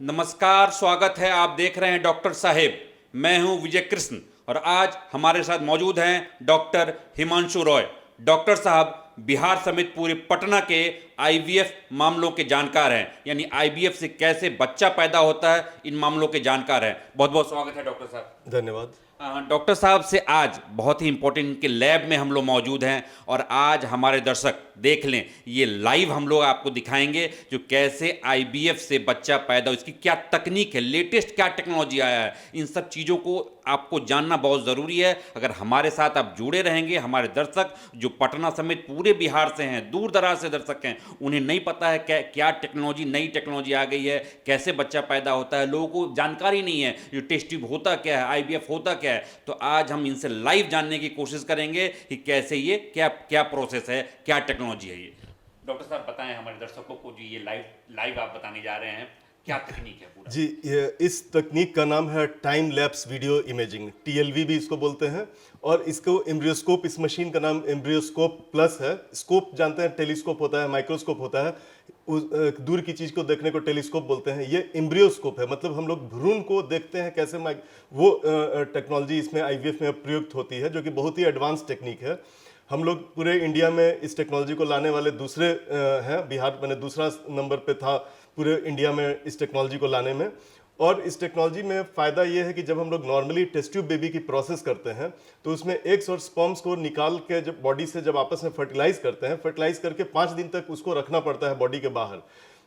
नमस्कार, स्वागत है। आप देख रहे हैं डॉक्टर साहेब। मैं हूं विजय कृष्ण और आज हमारे साथ मौजूद हैं डॉक्टर हिमांशु रॉय। डॉक्टर साहब बिहार समेत पूरे पटना के आईवीएफ मामलों के जानकार हैं, यानी आईवीएफ से कैसे बच्चा पैदा होता है इन मामलों के जानकार हैं। बहुत बहुत स्वागत है डॉक्टर साहब। धन्यवाद। डॉक्टर साहब से आज बहुत ही इंपॉर्टेंट इनके लैब में हम लोग मौजूद हैं और आज हमारे दर्शक देख लें, ये लाइव हम लोग आपको दिखाएंगे जो कैसे आईवीएफ से बच्चा पैदा हो, इसकी क्या तकनीक है, लेटेस्ट क्या टेक्नोलॉजी आया है, इन सब चीज़ों को आपको जानना बहुत ज़रूरी है। अगर हमारे साथ आप जुड़े रहेंगे, हमारे दर्शक जो पटना समेत पूरे बिहार से हैं, दूर दराज से दर्शक हैं, उन्हें नहीं पता है क्या टेक्नोलॉजी, नई टेक्नोलॉजी आ गई है, कैसे बच्चा पैदा होता है, लोगों को जानकारी नहीं है, जो टेस्ट ट्यूब होता क्या है, आईवीएफ होता क्या है। तो आज हम इनसे लाइव जानने की कोशिश करेंगे कि कैसे ये क्या क्या प्रोसेस है, क्या टेक्नोलॉजी है ये। डॉक्टर साहब बताएं हमारे दर्शकों को, जो ये लाइव आप बताने जा रहे हैं, क्या तकनीक है पूरा? जी, इस तकनीक का नाम है time lapse video imaging, TLV भी इसको बोलते हैं। और इसको एम्ब्रियोस्कोप, इस मशीन का नाम एम्ब्रियोस्कोप प्लस है। स्कोप जानते हैं, टेलीस्कोप होता है, माइक्रोस्कोप होता है, दूर की चीज को देखने को टेलीस्कोप बोलते हैं। ये एम्ब्रियोस्कोप है, मतलब हम लोग भ्रूण को देखते हैं कैसे, वो टेक्नोलॉजी इसमें आईवीएफ में प्रयुक्त होती है, जो कि बहुत ही एडवांस टेक्निक है। हम लोग पूरे इंडिया में इस टेक्नोलॉजी को लाने वाले दूसरे हैं। बिहार मैंने दूसरा नंबर पे था पूरे इंडिया में इस टेक्नोलॉजी को लाने में। और इस टेक्नोलॉजी में फ़ायदा ये है कि जब हम लोग नॉर्मली टेस्ट ट्यूब बेबी की प्रोसेस करते हैं तो उसमें एग्स और स्पर्म्स को निकाल के जब बॉडी से जब आपस में फर्टिलाइज करते हैं, फर्टिलाइज करके 5 दिन तक उसको रखना पड़ता है बॉडी के बाहर।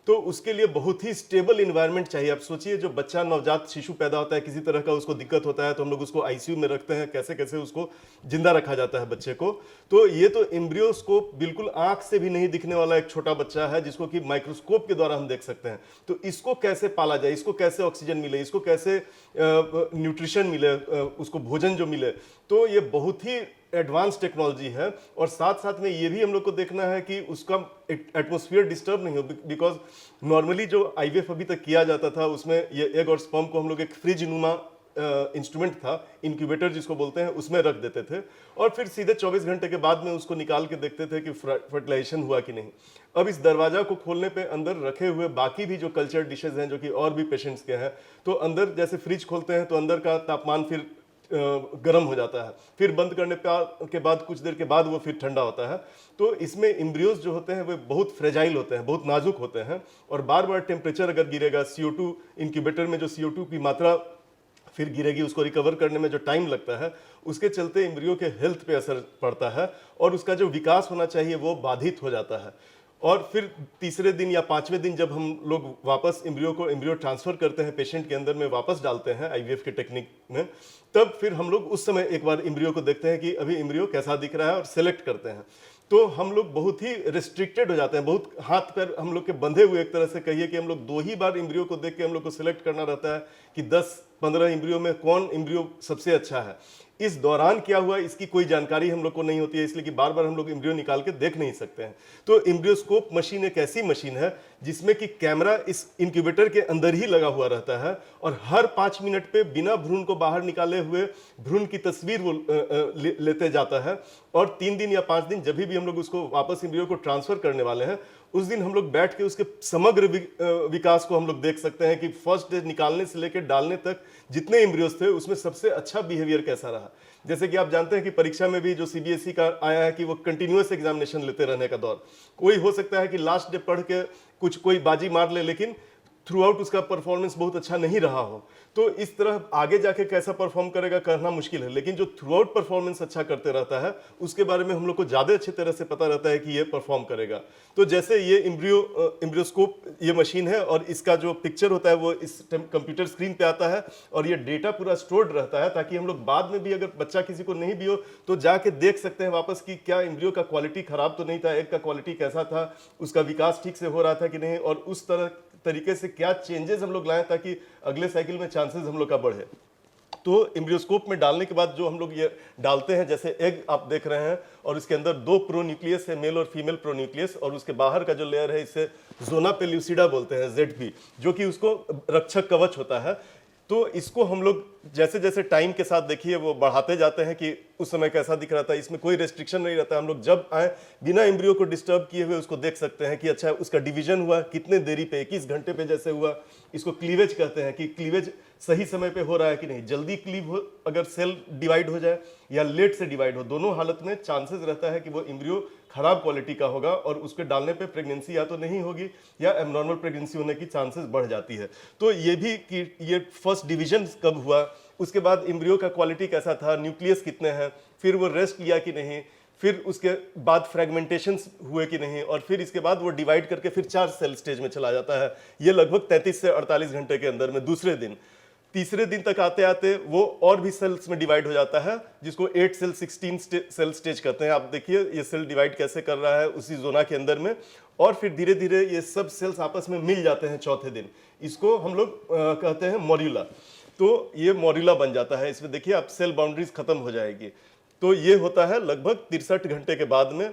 तो उसके लिए बहुत ही स्टेबल इन्वायरमेंट चाहिए। आप सोचिए, जो बच्चा नवजात शिशु पैदा होता है, किसी तरह का उसको दिक्कत होता है तो हम लोग उसको आईसीयू में रखते हैं, कैसे कैसे उसको जिंदा रखा जाता है बच्चे को। तो ये तो एम्ब्रियोस्कोप बिल्कुल आंख से भी नहीं दिखने वाला एक छोटा बच्चा है, जिसको कि माइक्रोस्कोप के द्वारा हम देख सकते हैं। तो इसको कैसे पाला जाए, इसको कैसे ऑक्सीजन मिले, इसको कैसे न्यूट्रिशन मिले, उसको भोजन जो मिले, तो ये बहुत ही एडवांस टेक्नोलॉजी है। और साथ साथ में ये भी हम लोग को देखना है कि उसका एटमॉस्फेयर डिस्टर्ब नहीं हो, बिकॉज नॉर्मली जो आईवीएफ अभी तक किया जाता था उसमें ये एग और स्पर्म को हम लोग एक फ्रिज नुमा इंस्ट्रूमेंट था, इंक्यूबेटर जिसको बोलते हैं, उसमें रख देते थे और फिर सीधे 24 घंटे के बाद में उसको निकाल के देखते थे कि फर्टिलाइजेशन हुआ कि नहीं। अब इस दरवाजा को खोलने पे अंदर रखे हुए बाकी भी जो कल्चर डिशेज हैं, जो कि और भी पेशेंट्स के हैं, तो अंदर जैसे फ्रिज खोलते हैं तो अंदर का तापमान फिर गर्म हो जाता है, फिर बंद करने के बाद कुछ देर के बाद वो फिर ठंडा होता है। तो इसमें एम्ब्रियोज जो होते हैं वे बहुत फ्रेजाइल होते हैं, बहुत नाजुक होते हैं और बार बार टेम्परेचर अगर गिरेगा, CO2 इंक्यूबेटर में जो CO2 की मात्रा फिर गिरेगी, उसको रिकवर करने में जो टाइम लगता है, उसके चलते एम्ब्रियो के हेल्थ पे असर पड़ता है और उसका जो विकास होना चाहिए वो बाधित हो जाता है। और फिर तीसरे दिन या 5वें दिन जब हम लोग वापस एम्ब्रियो ट्रांसफर करते हैं, पेशेंट के अंदर में वापस डालते हैं आईवीएफ के टेक्निक में, तब फिर हम लोग उस समय एक बार एम्ब्रियो को देखते हैं कि अभी एम्ब्रियो कैसा दिख रहा है और सेलेक्ट करते हैं। तो हम लोग बहुत ही रिस्ट्रिक्टेड हो जाते हैं, बहुत हाथ पैर हम लोग के बंधे हुए, एक तरह से कहिए कि हम लोग 2 ही बार एम्ब्रियो को देख के हम लोग को सिलेक्ट करना रहता है कि 10-15 एम्ब्रियो में कौन एम्ब्रियो सबसे अच्छा है। इस दौरान क्या हुआ इसकी कोई जानकारी हम लोग को नहीं होती है, इसलिए कि बार बार हम लोग एम्ब्रियो निकाल के देख नहीं सकते हैं। तो एम्ब्रियोस्कोप मशीन एक ऐसी मशीन है जिसमें कि कैमरा इस इंक्यूबेटर के अंदर ही लगा हुआ रहता है और हर 5 मिनट पे बिना भ्रूण को बाहर निकाले हुए भ्रूण की तस्वीर वो लेते जाता है। और 3 दिन या 5 दिन जब भी हम लोग उसको वापस एम्ब्रियो को ट्रांसफर करने वाले हैं, उस दिन हम लोग बैठ के उसके समग्र विकास को हम लोग देख सकते हैं कि फर्स्ट डे निकालने से लेकर डालने तक जितने एम्ब्रियोस थे उसमें सबसे अच्छा बिहेवियर कैसा रहा। जैसे कि आप जानते हैं कि परीक्षा में भी जो सीबीएसई का आया है कि वो कंटिन्यूअस एग्जामिनेशन लेते रहने का दौर, कोई हो सकता है कि लास्ट डे पढ़ के कुछ कोई बाजी मार ले लेकिन थ्रू आउट उसका परफॉर्मेंस बहुत अच्छा नहीं रहा हो। तो इस तरह आगे जाके कैसा परफॉर्म करेगा कहना मुश्किल है, लेकिन जो थ्रू आउट परफॉर्मेंस अच्छा करते रहता है उसके बारे में हम लोग को ज़्यादा अच्छी तरह से पता रहता है कि ये परफॉर्म करेगा। तो जैसे ये एम्ब्रियोस्कोप ये मशीन है और इसका जो पिक्चर होता है वो इस कंप्यूटर स्क्रीन पे आता है और ये डेटा पूरा स्टोर्ड रहता है, ताकि हम लोग बाद में भी अगर बच्चा किसी को नहीं भी हो तो जाके देख सकते हैं वापस कि क्या एम्ब्रियो का क्वालिटी खराब तो नहीं था, एग का क्वालिटी कैसा था, उसका विकास ठीक से हो रहा था कि नहीं, और उस तरीके से क्या चेंजेस हम लोग लाएं ताकि अगले साइकिल में चांसेस हम लोग का बढ़े। तो एम्ब्रियोस्कोप में डालने के बाद जो हम लोग ये डालते हैं, जैसे एग आप देख रहे हैं और इसके अंदर 2 प्रोन्यूक्लियस है, मेल और फीमेल प्रोन्यूक्लियस, और उसके बाहर का जो लेयर है इसे जोना पेल्यूसिडा बोलते हैं, ZP, जो कि उसको रक्षक कवच होता है। तो इसको हम लोग जैसे जैसे टाइम के साथ देखिए वो बढ़ाते जाते हैं कि उस समय कैसा दिख रहा था, इसमें कोई रेस्ट्रिक्शन नहीं रहता। हम लोग जब आए बिना एम्ब्रियो को डिस्टर्ब किए हुए उसको देख सकते हैं कि अच्छा उसका डिवीजन हुआ कितने देरी पे, 21 घंटे पे जैसे हुआ। इसको क्लीवेज कहते हैं कि क्लीवेज सही समय पे हो रहा है कि नहीं, जल्दी क्लीव हो अगर सेल डिवाइड हो जाए या लेट से डिवाइड हो, दोनों हालत में चांसेस रहता है कि वो एम्ब्रियो खराब क्वालिटी का होगा और उसके डालने पे प्रेगनेंसी या तो नहीं होगी या एबनॉर्मल प्रेगनेंसी होने की चांसेस बढ़ जाती है। तो ये भी कि ये फर्स्ट डिवीजन कब हुआ, उसके बाद एम्ब्रियो का क्वालिटी कैसा था, न्यूक्लियस कितने हैं, फिर वो रेस्ट लिया कि नहीं, फिर उसके बाद फ्रेगमेंटेशंस हुए कि नहीं, और फिर इसके बाद वो डिवाइड करके फिर 4 सेल स्टेज में चला जाता है। ये लगभग 33 से 48 घंटे के अंदर में दूसरे दिन, तीसरे दिन तक आते आते वो और भी सेल्स में डिवाइड हो जाता है, जिसको 8 सेल 16 सेल स्टेज कहते हैं। आप देखिए ये सेल डिवाइड कैसे कर रहा है उसी जोना के अंदर में, और फिर धीरे धीरे ये सब सेल्स आपस में मिल जाते हैं चौथे दिन। इसको हम लोग कहते हैं मॉड्यूला। तो ये मॉड्यूला बन जाता है। इसमें देखिए आप सेल बाउंड्रीज खत्म हो जाएगी। तो ये होता है लगभग 63 घंटे के बाद में।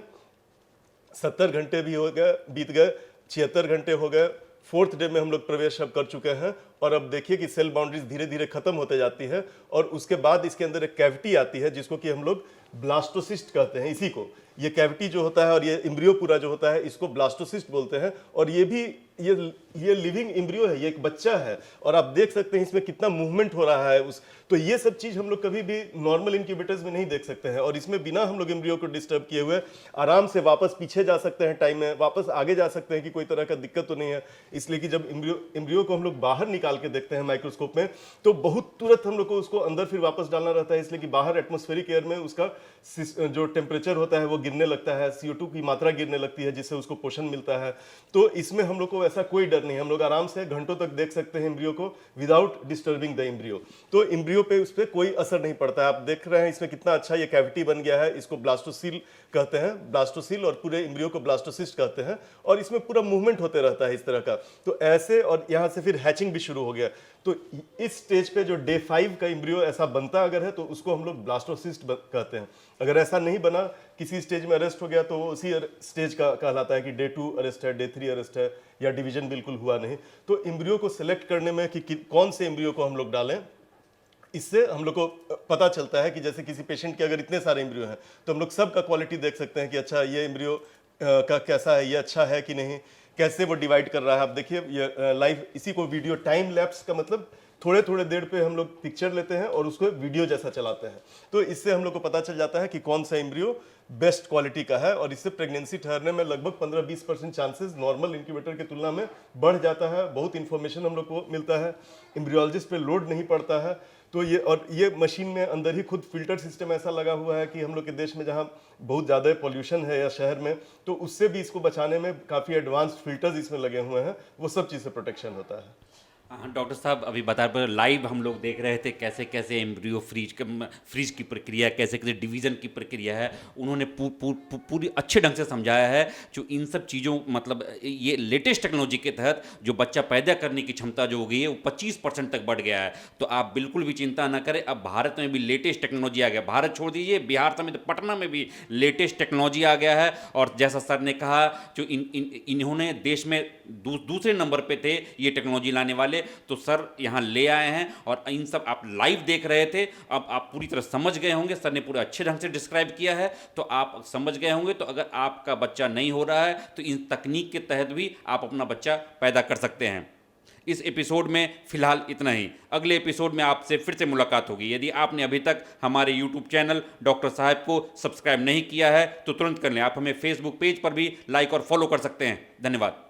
70 घंटे भी हो गए, बीत गए, 76 घंटे हो गए, 4th डे में हम लोग प्रवेश अब कर चुके हैं। और अब देखिए कि सेल बाउंड्रीज धीरे धीरे खत्म होते जाती है, और उसके बाद इसके अंदर एक कैविटी आती है जिसको कि हम लोग ब्लास्टोसिस्ट कहते हैं। इसी को ये कैविटी जो होता है और ये एम्ब्रियो पूरा जो होता है इसको ब्लास्टोसिस्ट बोलते हैं। और ये भी ये लिविंग एम्ब्रियो है, ये एक बच्चा है, और आप देख सकते हैं इसमें कितना मूवमेंट हो रहा है तो ये सब चीज हम लोग कभी भी नॉर्मल इंक्यूबेटर्स में नहीं देख सकते हैं। और इसमें बिना हम लोग एम्ब्रियो को डिस्टर्ब किए हुए आराम से वापस पीछे जा सकते हैं, टाइम में वापस आगे जा सकते हैं कि कोई तरह का दिक्कत तो नहीं है। इसलिए कि जब एम्ब्रियो को हम लोग बाहर निकाल के देखते हैं माइक्रोस्कोप में, तो बहुत तुरंत हम लोग को उसको अंदर फिर वापस डालना रहता है, इसलिए कि बाहर एटमॉस्फेरिक एयर में उसका जो टेम्परेचर होता है वो गिरने लगता है, CO2 की मात्रा गिरने लगती है, जिससे उसको पोषण मिलता है। तो इसमें हम लोग को ऐसा कोई डर नहीं, हम लोग आराम से घंटों तक देख सकते हैं एम्ब्रियो को विदाउट डिस्टर्बिंग द एम्ब्रियो। तो एम्ब्रियो पे उस पर कोई असर नहीं पड़ता है। आप देख रहे हैं इसमें कितना अच्छा ये कैविटी बन गया है, इसको ब्लास्टोसील कहते हैं, ब्लास्टोसील, और पूरे एम्ब्रियो को ब्लास्टोसिस्ट कहते हैं। और इसमें पूरा मूवमेंट होते रहता है इस तरह का। तो ऐसे, और यहाँ से फिर हैचिंग भी शुरू हो गया। तो इस स्टेज पे जो डे 5 का एम्ब्रियो ऐसा बनता अगर है तो उसको हम लोग ब्लास्टोसिस्ट कहते हैं। अगर ऐसा नहीं बना, किसी स्टेज में अरेस्ट हो गया, तो वो उसी स्टेज का कहलाता है कि डे 2 अरेस्ट है, डे 3 अरेस्ट है, या डिवीजन बिल्कुल हुआ नहीं। तो एम्ब्रियो को सिलेक्ट करने में कि कौन से एम्ब्रियो को हम लोग डालें, इससे हम लोग को पता चलता है कि जैसे किसी पेशेंट के अगर इतने सारे एम्ब्रियो हैं तो हम लोग सब का क्वालिटी देख सकते हैं कि अच्छा ये एम्ब्रियो का कैसा है, ये अच्छा है कि नहीं, कैसे वो डिवाइड कर रहा है। आप देखिए ये लाइव, इसी को वीडियो टाइम लैप्स का मतलब थोड़े थोड़े देर पे हम लोग पिक्चर लेते हैं और उसको वीडियो जैसा चलाते हैं। तो इससे हम लोग को पता चल जाता है कि कौन सा एम्ब्रियो बेस्ट क्वालिटी का है, और इससे प्रेगनेंसी ठहरने में लगभग 15-20% चांसेस नॉर्मल इंक्यूबेटर की तुलना में बढ़ जाता है। बहुत इंफॉर्मेशन हम लोग को मिलता है, एम्ब्रियोलॉजिस्ट पे लोड नहीं पड़ता है। तो ये मशीन में अंदर ही खुद फिल्टर सिस्टम ऐसा लगा हुआ है कि हम लोग के देश में जहाँ बहुत ज़्यादा पॉल्यूशन है या शहर में, तो उससे भी इसको बचाने में काफ़ी एडवांस्ड फिल्टर्स इसमें लगे हुए हैं, वो सब चीज़ से प्रोटेक्शन होता है। हाँ डॉक्टर साहब, अभी बता रहे लाइव हम लोग देख रहे थे कैसे कैसे एम्ब्रियो फ्रीज की प्रक्रिया, कैसे कैसे डिवीज़न की प्रक्रिया है। उन्होंने पूरी अच्छे ढंग से समझाया है। जो इन सब चीज़ों मतलब ये लेटेस्ट टेक्नोलॉजी के तहत जो बच्चा पैदा करने की क्षमता जो हो गई है वो 25% तक बढ़ गया है। तो आप बिल्कुल भी चिंता ना करें, अब भारत में भी लेटेस्ट टेक्नोलॉजी आ गया। भारत छोड़ दीजिए, बिहार समेत पटना में भी लेटेस्ट टेक्नोलॉजी आ गया है। और जैसा सर ने कहा, जो इन्होंने देश में दूसरे नंबर पे थे ये टेक्नोलॉजी लाने वाले, तो सर यहाँ ले आए हैं। और इन सब आप लाइव देख रहे थे, अब आप पूरी तरह समझ गए होंगे। सर ने पूरे अच्छे ढंग से डिस्क्राइब किया है, तो आप समझ गए होंगे। तो अगर आपका बच्चा नहीं हो रहा है तो इन तकनीक के तहत भी आप अपना बच्चा पैदा कर सकते हैं। इस एपिसोड में फिलहाल इतना ही। अगले एपिसोड में आपसे फिर से मुलाकात होगी। यदि आपने अभी तक हमारे यूट्यूब चैनल डॉक्टर साहब को सब्सक्राइब नहीं किया है तो तुरंत कर लें। आप हमें फेसबुक पेज पर भी लाइक और फॉलो कर सकते हैं। धन्यवाद।